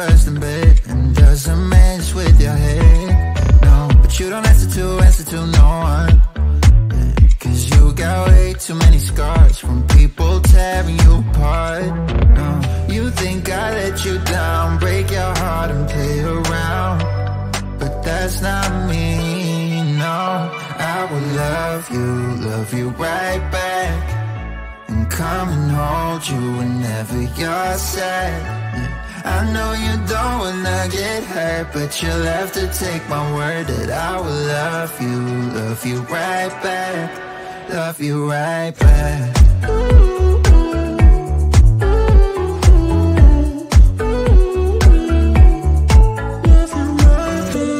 first in bed and doesn't mess with your head. No, but you don't answer to no one. Yeah, 'cause you got way too many scars from people tearing you apart. No, you think I let you down, break your heart and play around, but that's not me. No, I will love you right back, and come and hold you whenever you're sad. Yeah, I know you don't wanna get hurt, but you'll have to take my word that I will love you right back, love you right back.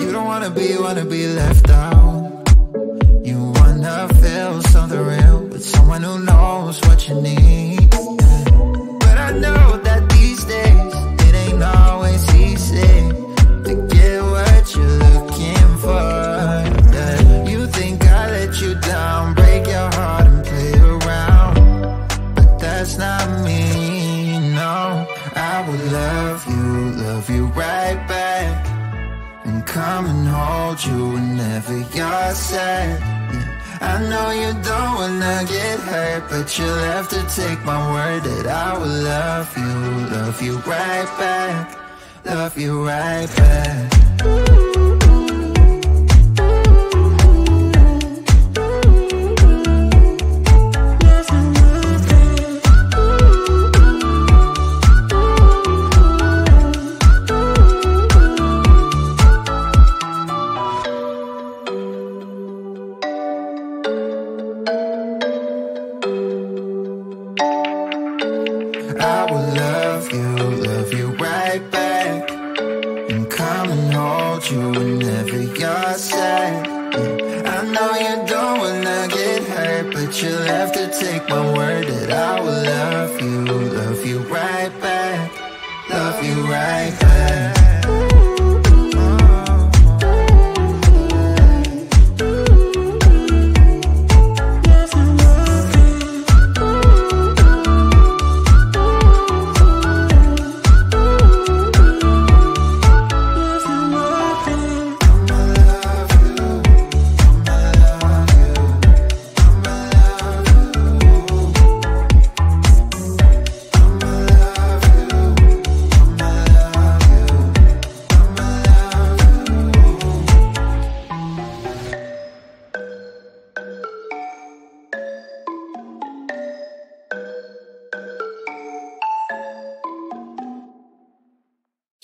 You don't wanna be left out. You wanna feel something real with someone who knows what you need. But I know that these days it ain't always easy to get what you're looking for. Yeah. You think I let you down, break your heart and play around, but that's not me. No, I will love you right back, and come and hold you whenever you're sad. Yeah. I know you don't wanna get hurt, but you'll have to take my word that I will love you right back, love you right back. I will love you right back, and come and hold you whenever you're sad. Yeah. I know you don't wanna get hurt, but you'll have to take my word that I will love you right back, love you right back.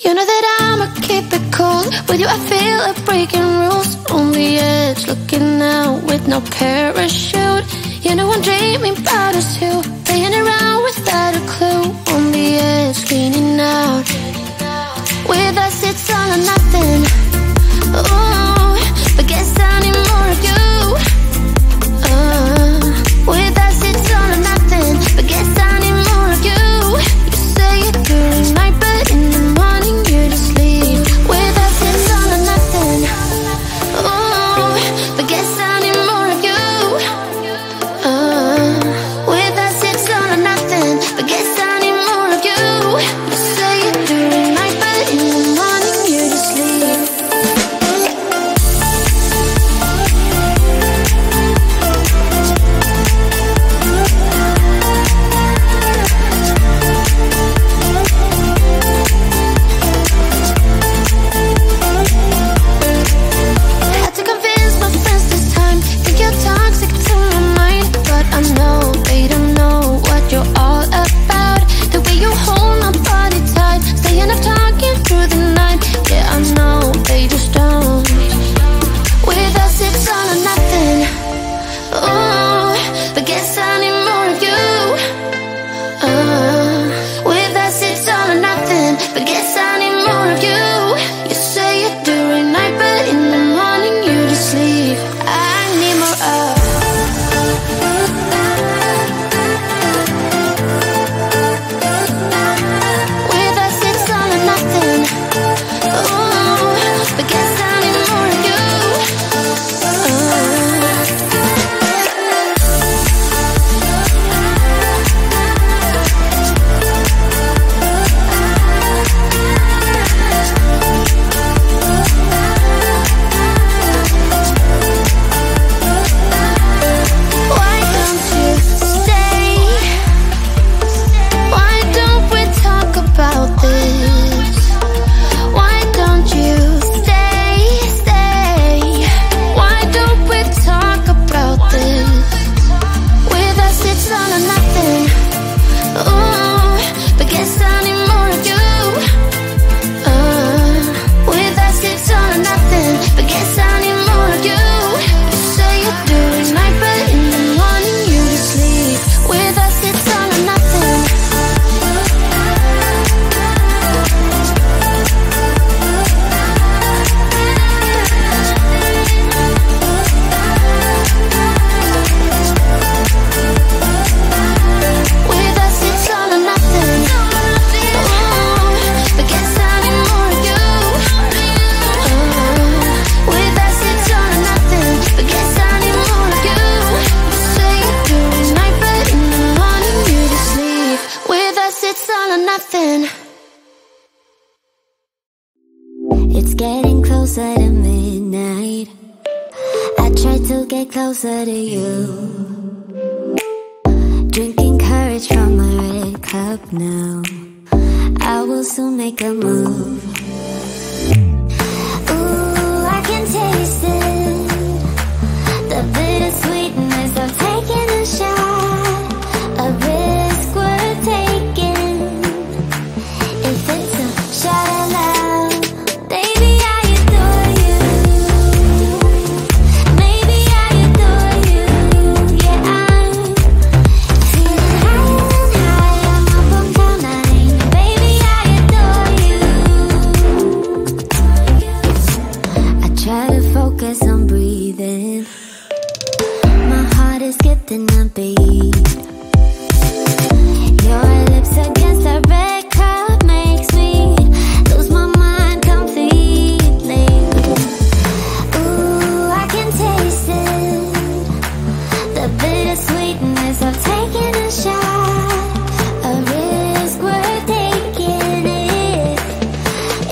You know that I'ma keep it cool. With you I feel like breaking rules. On the edge, looking out with no parachute. You know I'm dreaming about us two, playing around without a clue. On the edge, leaning out. With us it's all or nothing. Ooh, but guess I need more of you. With us it's all or nothing, but guess I need more of you. You say it during night, but in the morning you're asleep. With us it's all or nothing. Ooh, but guess I need more of you. With us it's all or nothing, but guess I need more of you. You say it during night, but in the morning you're asleep. It's getting closer to midnight. I try to get closer to you. Drinking courage from my red cup now. I will soon make a move. Ooh, I can taste it. The bittersweetness of taking a shot. A risk worth taking. If it's a shot of love, baby, I adore you. Maybe I adore you. Yeah, I'm feeling high. I'm up on cloud nine. Baby, I adore you. I try to focus on breathing. My heart is skipping a beat. Your lips against a red cup makes me lose my mind completely. Ooh, I can taste it. The bittersweetness of taking a shot. A risk worth taking it.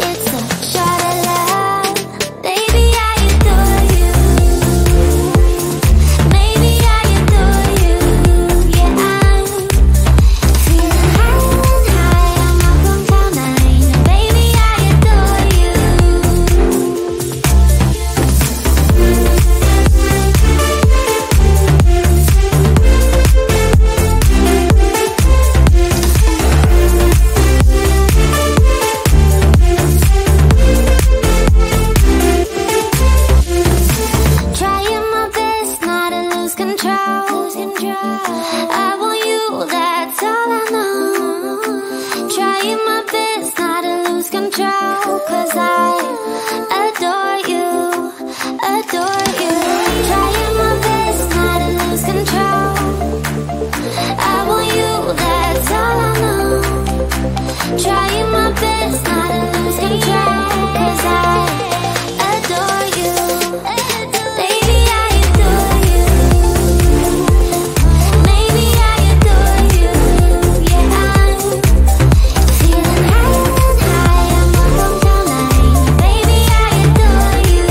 It's a shot of love. Baby, I adore you. Maybe I adore you. Yeah, I'm feeling high. I'm up on cloud nine. Baby, I adore you. Trying my best not to lose control. I want you, that's all I know. Trying my best not to lose control. 'Cause I adore you, adore you. Trying my best not to lose control. I want you, that's all I know. Trying my best not to lose control. 'Cause I adore you. Baby, I adore you. Maybe I adore you. Yeah, I'm feeling high. I'm up on cloud nine. Baby, I adore you.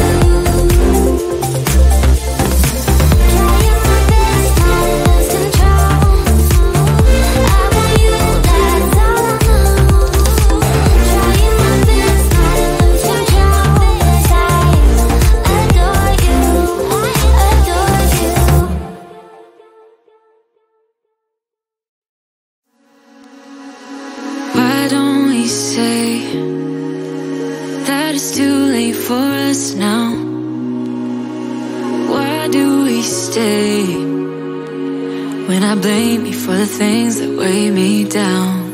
Trying my best not to lose control. I want you, that's all I know. Trying my best not to lose control. 'Cause I adore you, adore you. Why don't we say that it's too late for us now? Why do we stay when I blame you for the things that weigh me down?